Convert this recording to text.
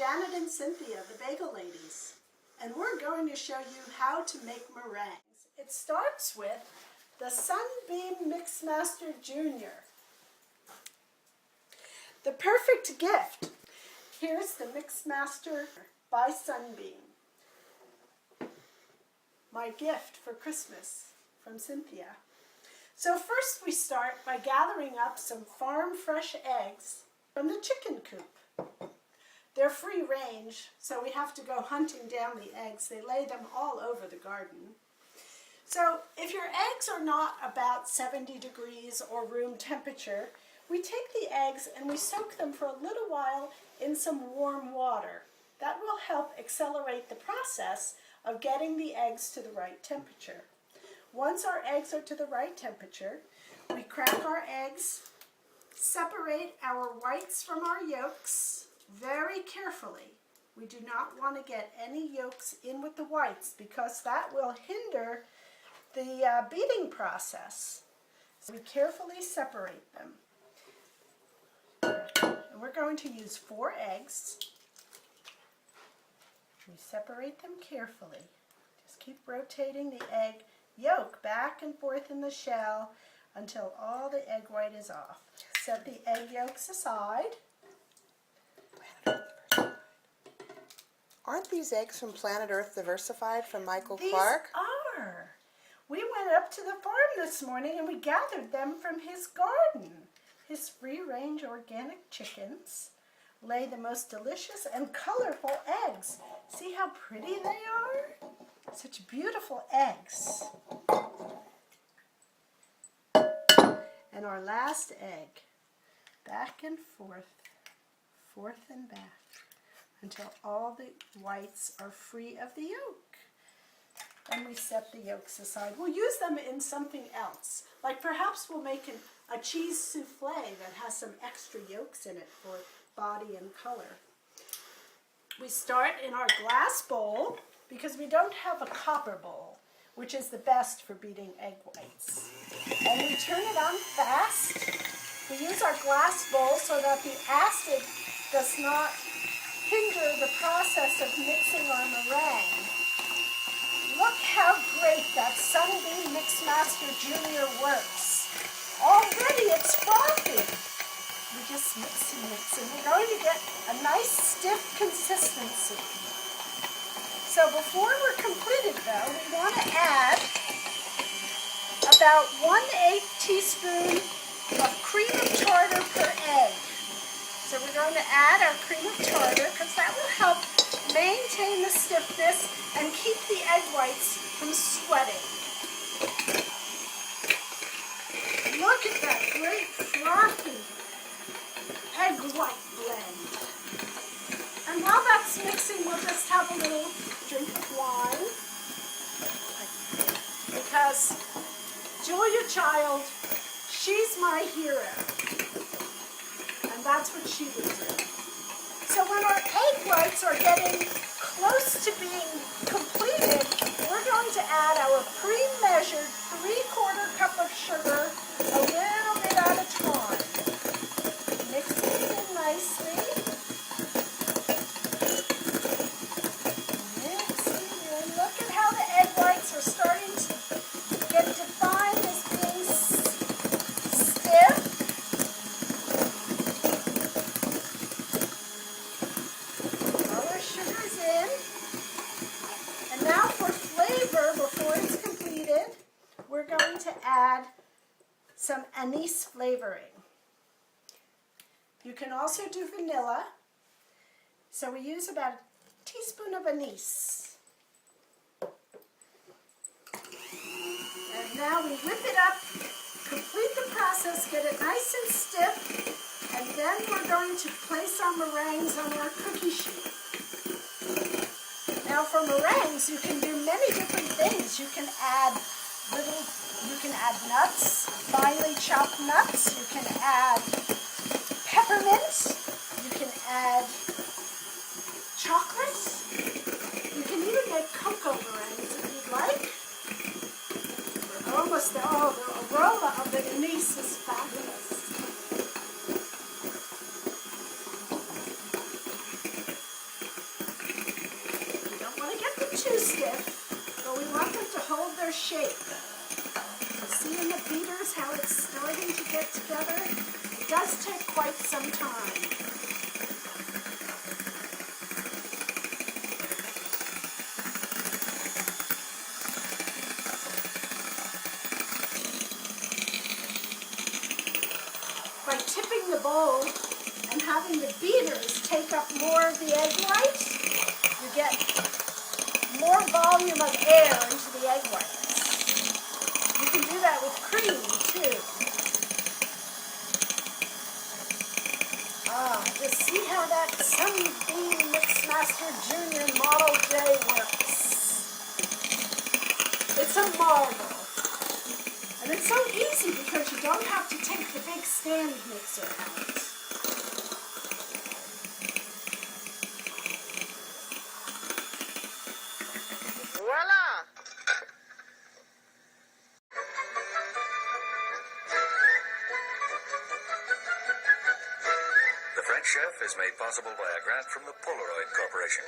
Janet and Cynthia, the Bagel Ladies, and we're going to show you how to make meringues. It starts with the Sunbeam Mixmaster Jr. The perfect gift. Here's the Mixmaster by Sunbeam. My gift for Christmas from Cynthia. So first we start by gathering up some farm fresh eggs from the chicken coop. They're free range, so we have to go hunting down the eggs. They lay them all over the garden. So if your eggs are not about 70 degrees or room temperature, we take the eggs and we soak them for a little while in some warm water. That will help accelerate the process of getting the eggs to the right temperature. Once our eggs are to the right temperature, we crack our eggs, separate our whites from our yolks very carefully. We do not want to get any yolks in with the whites because that will hinder the beating process. So we carefully separate them. And we're going to use 4 eggs. We separate them carefully. Just keep rotating the egg yolk back and forth in the shell until all the egg white is off. Set the egg yolks aside. Aren't these eggs from Planet Earth Diversified from Michael These Clark? are. We went up to the farm this morning and we gathered them from his garden. His free-range organic chickens lay the most delicious and colorful eggs. See how pretty they are? Such beautiful eggs. And our last egg, back and forth and back, until all the whites are free of the yolk. And we set the yolks aside. We'll use them in something else. Like perhaps we'll make a cheese souffle that has some extra yolks in it for body and color. We start in our glass bowl because we don't have a copper bowl, which is the best for beating egg whites. And we turn it on fast. We use our glass bowl so that the acid does not hinder the process of mixing our meringue. Look how great that Sunbeam Mixmaster Jr. works. Already it's frothy. We just mix and we're going to get a nice stiff consistency. So before we're completed though, we want to add about 1/8 teaspoon of cream of tartar per egg. So we're going to add our cream of tartar because that will help maintain the stiffness and keep the egg whites from sweating. Look at that great frothy egg white blend. And while that's mixing, we'll just have a little drink of wine. Because Julia Child, she's my hero. And that's what she would do. So when our egg whites are getting close to being completed, we're going to add our pre-measured 3/4 cup of sugar a little bit at a time. Mix it in nicely. Mix it in. Look at how the egg whites are starting to get defined as being stiff. All our sugar's in. And now for flavor, before it's completed, we're going to add some anise flavoring. You can also do vanilla. So we use about a teaspoon of anise. And now we whip it up, complete the process, get it nice and stiff, and then we're going to place our meringues on our cookie sheet. Now for meringues, you can do many different things. You can add nuts, finely chopped nuts. You can add peppermint. You can add chocolate. You can even make cocoa meringues if you'd like. The aroma of the anise is fabulous. beaters, how it's starting to get together. It does take quite some time. By tipping the bowl and having the beaters take up more of the egg white, you get more volume of air into the egg whites. You can do that with cream too. Just see how that Sunbeam Mixmaster Junior Model J works. It's a marvel. And it's so easy because you don't have to take the big stand mixer out. Voila! The French Chef is made possible by a grant from the Polaroid Corporation.